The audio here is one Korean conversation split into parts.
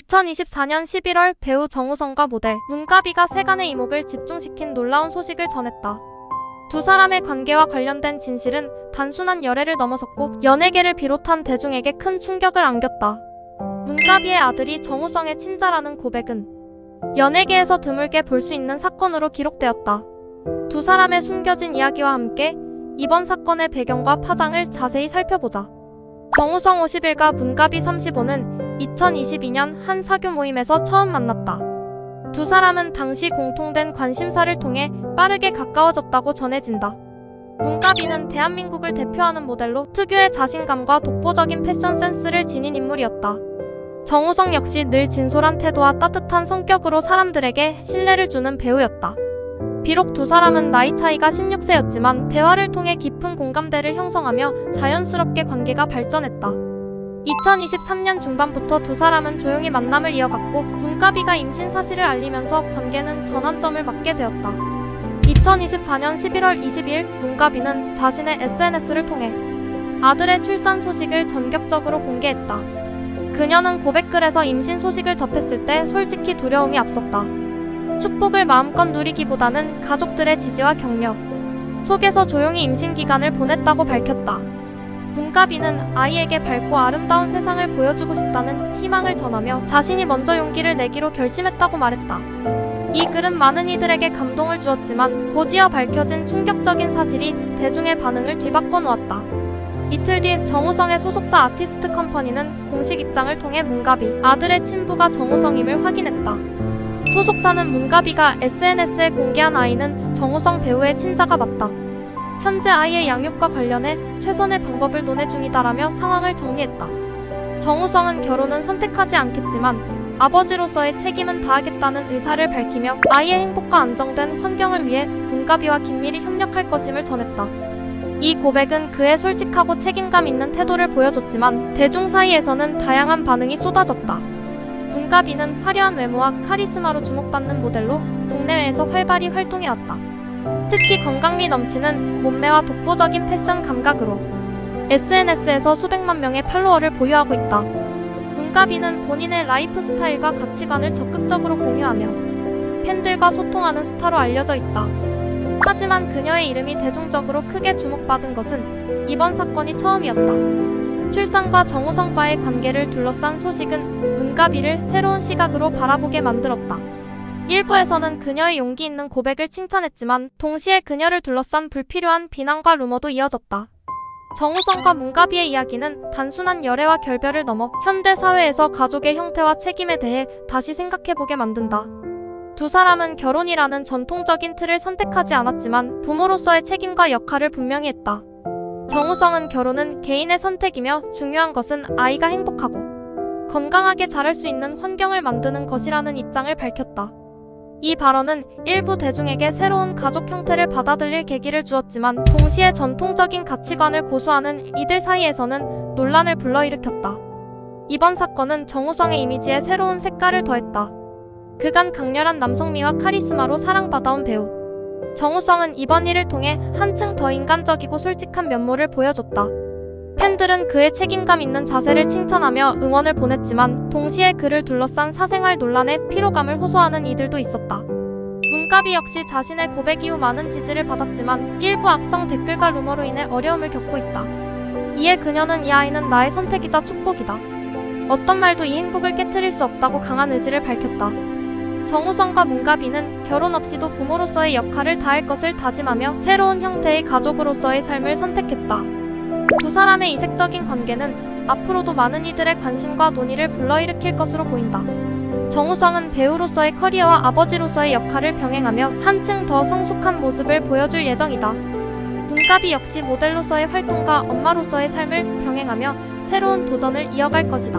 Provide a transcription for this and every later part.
2024년 11월 배우 정우성과 모델 문가비가 세간의 이목을 집중시킨 놀라운 소식을 전했다. 두 사람의 관계와 관련된 진실은 단순한 열애를 넘어섰고 연예계를 비롯한 대중에게 큰 충격을 안겼다. 문가비의 아들이 정우성의 친자라는 고백은 연예계에서 드물게 볼 수 있는 사건으로 기록되었다. 두 사람의 숨겨진 이야기와 함께 이번 사건의 배경과 파장을 자세히 살펴보자. 정우성 51과 문가비 35는 2022년 한 사교 모임에서 처음 만났다. 두 사람은 당시 공통된 관심사를 통해 빠르게 가까워졌다고 전해진다. 문가비는 대한민국을 대표하는 모델로 특유의 자신감과 독보적인 패션 센스를 지닌 인물이었다. 정우성 역시 늘 진솔한 태도와 따뜻한 성격으로 사람들에게 신뢰를 주는 배우였다. 비록 두 사람은 나이 차이가 16세였지만 대화를 통해 깊은 공감대를 형성하며 자연스럽게 관계가 발전했다. 2023년 중반부터 두 사람은 조용히 만남을 이어갔고 문가비가 임신 사실을 알리면서 관계는 전환점을 맞게 되었다. 2024년 11월 20일 문가비는 자신의 SNS를 통해 아들의 출산 소식을 전격적으로 공개했다. 그녀는 고백글에서 임신 소식을 접했을 때 솔직히 두려움이 앞섰다. 축복을 마음껏 누리기보다는 가족들의 지지와 격려 속에서 조용히 임신 기간을 보냈다고 밝혔다. 문가비는 아이에게 밝고 아름다운 세상을 보여주고 싶다는 희망을 전하며 자신이 먼저 용기를 내기로 결심했다고 말했다. 이 글은 많은 이들에게 감동을 주었지만 곧이어 밝혀진 충격적인 사실이 대중의 반응을 뒤바꿔 놓았다. 이틀 뒤 정우성의 소속사 아티스트 컴퍼니는 공식 입장을 통해 문가비 아들의 친부가 정우성임을 확인했다. 소속사는 문가비가 SNS에 공개한 아이는 정우성 배우의 친자가 맞다. 현재 아이의 양육과 관련해 최선의 방법을 논의 중이다라며 상황을 정리했다. 정우성은 결혼은 선택하지 않겠지만 아버지로서의 책임은 다하겠다는 의사를 밝히며 아이의 행복과 안정된 환경을 위해 문가비와 긴밀히 협력할 것임을 전했다. 이 고백은 그의 솔직하고 책임감 있는 태도를 보여줬지만 대중 사이에서는 다양한 반응이 쏟아졌다. 문가비는 화려한 외모와 카리스마로 주목받는 모델로 국내외에서 활발히 활동해왔다. 특히 건강미 넘치는 몸매와 독보적인 패션 감각으로 SNS에서 수백만 명의 팔로워를 보유하고 있다. 문가비는 본인의 라이프 스타일과 가치관을 적극적으로 공유하며 팬들과 소통하는 스타로 알려져 있다. 하지만 그녀의 이름이 대중적으로 크게 주목받은 것은 이번 사건이 처음이었다. 출산과 정우성과의 관계를 둘러싼 소식은 문가비를 새로운 시각으로 바라보게 만들었다. 일부에서는 그녀의 용기 있는 고백을 칭찬했지만 동시에 그녀를 둘러싼 불필요한 비난과 루머도 이어졌다. 정우성과 문가비의 이야기는 단순한 열애와 결별을 넘어 현대 사회에서 가족의 형태와 책임에 대해 다시 생각해보게 만든다. 두 사람은 결혼이라는 전통적인 틀을 선택하지 않았지만 부모로서의 책임과 역할을 분명히 했다. 정우성은 결혼은 개인의 선택이며 중요한 것은 아이가 행복하고 건강하게 자랄 수 있는 환경을 만드는 것이라는 입장을 밝혔다. 이 발언은 일부 대중에게 새로운 가족 형태를 받아들일 계기를 주었지만 동시에 전통적인 가치관을 고수하는 이들 사이에서는 논란을 불러일으켰다. 이번 사건은 정우성의 이미지에 새로운 색깔을 더했다. 그간 강렬한 남성미와 카리스마로 사랑받아온 배우 정우성은 이번 일을 통해 한층 더 인간적이고 솔직한 면모를 보여줬다. 팬들은 그의 책임감 있는 자세를 칭찬하며 응원을 보냈지만 동시에 그를 둘러싼 사생활 논란에 피로감을 호소하는 이들도 있었다. 문가비 역시 자신의 고백 이후 많은 지지를 받았지만 일부 악성 댓글과 루머로 인해 어려움을 겪고 있다. 이에 그녀는 이 아이는 나의 선택이자 축복이다. 어떤 말도 이 행복을 깨트릴 수 없다고 강한 의지를 밝혔다. 정우성과 문가비는 결혼 없이도 부모로서의 역할을 다할 것을 다짐하며 새로운 형태의 가족으로서의 삶을 선택했다. 두 사람의 이색적인 관계는 앞으로도 많은 이들의 관심과 논의를 불러일으킬 것으로 보인다. 정우성은 배우로서의 커리어와 아버지로서의 역할을 병행하며 한층 더 성숙한 모습을 보여줄 예정이다. 문가비 역시 모델로서의 활동과 엄마로서의 삶을 병행하며 새로운 도전을 이어갈 것이다.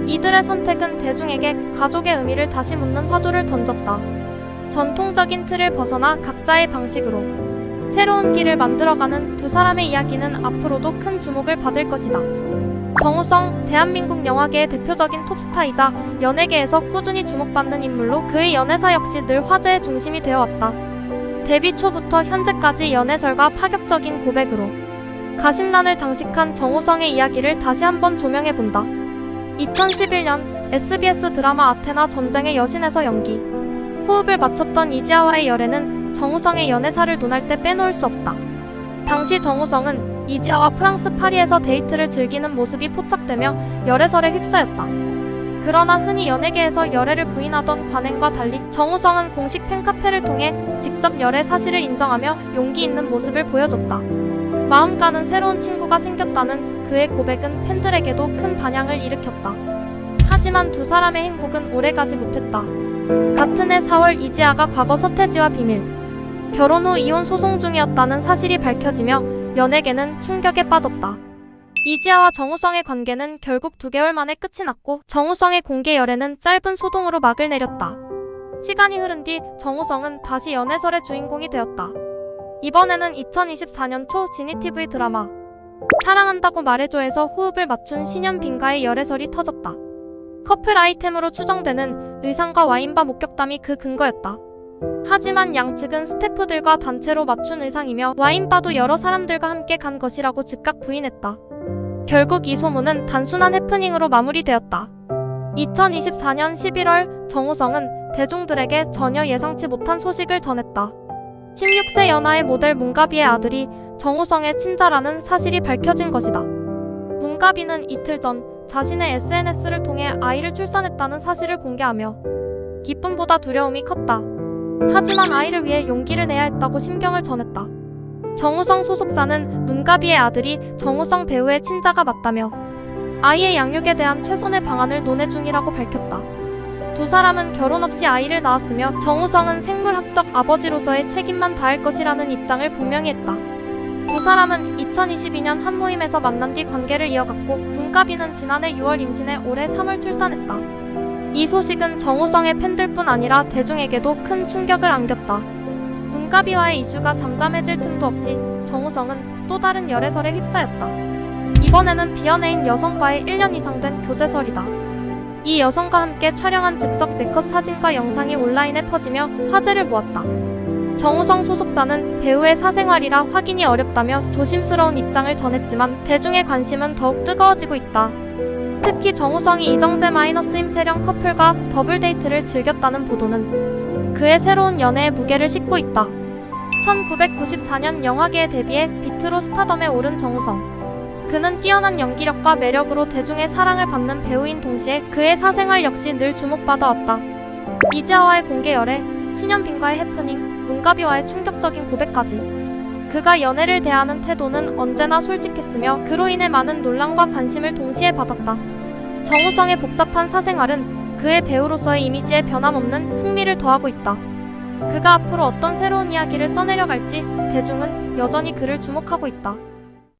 이들의 선택은 대중에게 가족의 의미를 다시 묻는 화두를 던졌다. 전통적인 틀을 벗어나 각자의 방식으로 새로운 길을 만들어가는 두 사람의 이야기는 앞으로도 큰 주목을 받을 것이다. 정우성, 대한민국 영화계의 대표적인 톱스타이자 연예계에서 꾸준히 주목받는 인물로 그의 연애사 역시 늘 화제의 중심이 되어왔다. 데뷔 초부터 현재까지 연애설과 파격적인 고백으로 가심란을 장식한 정우성의 이야기를 다시 한번 조명해본다. 2011년 SBS 드라마 아테나 전쟁의 여신에서 연기. 호흡을 맞췄던 이지아와의 열애는 정우성의 연애사를 논할 때 빼놓을 수 없다. 당시 정우성은 이지아와 프랑스 파리에서 데이트를 즐기는 모습이 포착되며 열애설에 휩싸였다. 그러나 흔히 연예계에서 열애를 부인하던 관행과 달리 정우성은 공식 팬카페를 통해 직접 열애 사실을 인정하며 용기 있는 모습을 보여줬다. 마음 가는 새로운 친구가 생겼다는 그의 고백은 팬들에게도 큰 반향을 일으켰다. 하지만 두 사람의 행복은 오래가지 못했다. 같은 해 4월 이지아가 과거 서태지와 비밀 결혼 후 이혼 소송 중이었다는 사실이 밝혀지며 연예계는 충격에 빠졌다. 이지아와 정우성의 관계는 결국 2개월 만에 끝이 났고 정우성의 공개 열애는 짧은 소동으로 막을 내렸다. 시간이 흐른 뒤 정우성은 다시 연애설의 주인공이 되었다. 이번에는 2024년 초 지니TV 드라마 사랑한다고 말해줘에서 호흡을 맞춘 신현빈과의 열애설이 터졌다. 커플 아이템으로 추정되는 의상과 와인바 목격담이 그 근거였다. 하지만 양측은 스태프들과 단체로 맞춘 의상이며 와인바도 여러 사람들과 함께 간 것이라고 즉각 부인했다. 결국 이 소문은 단순한 해프닝으로 마무리되었다. 2024년 11월 정우성은 대중들에게 전혀 예상치 못한 소식을 전했다. 16세 연하의 모델 문가비의 아들이 정우성의 친자라는 사실이 밝혀진 것이다. 문가비는 이틀 전 자신의 SNS를 통해 아이를 출산했다는 사실을 공개하며 기쁨보다 두려움이 컸다. 하지만 아이를 위해 용기를 내야 했다고 심경을 전했다. 정우성 소속사는 문가비의 아들이 정우성 배우의 친자가 맞다며 아이의 양육에 대한 최선의 방안을 논의 중이라고 밝혔다. 두 사람은 결혼 없이 아이를 낳았으며 정우성은 생물학적 아버지로서의 책임만 다할 것이라는 입장을 분명히 했다. 두 사람은 2022년 한 모임에서 만난 뒤 관계를 이어갔고 문가비는 지난해 6월 임신해 올해 3월 출산했다. 이 소식은 정우성의 팬들뿐 아니라 대중에게도 큰 충격을 안겼다. 문가비와의 이슈가 잠잠해질 틈도 없이 정우성은 또 다른 열애설에 휩싸였다. 이번에는 비연애인 여성과의 1년 이상 된 교제설이다. 이 여성과 함께 촬영한 즉석 네컷 사진과 영상이 온라인에 퍼지며 화제를 모았다. 정우성 소속사는 배우의 사생활이라 확인이 어렵다며 조심스러운 입장을 전했지만 대중의 관심은 더욱 뜨거워지고 있다. 특히 정우성이 이정재 마이너스 임세령 커플과 더블 데이트를 즐겼다는 보도는 그의 새로운 연애의 무게를 싣고 있다. 1994년 영화계에 데뷔해 비트로 스타덤에 오른 정우성. 그는 뛰어난 연기력과 매력으로 대중의 사랑을 받는 배우인 동시에 그의 사생활 역시 늘 주목받아 왔다. 이지아와의 공개 열애, 신현빈과의 해프닝, 문가비와의 충격적인 고백까지. 그가 연애를 대하는 태도는 언제나 솔직했으며 그로 인해 많은 논란과 관심을 동시에 받았다. 정우성의 복잡한 사생활은 그의 배우로서의 이미지에 변함없는 흥미를 더하고 있다. 그가 앞으로 어떤 새로운 이야기를 써내려갈지 대중은 여전히 그를 주목하고 있다.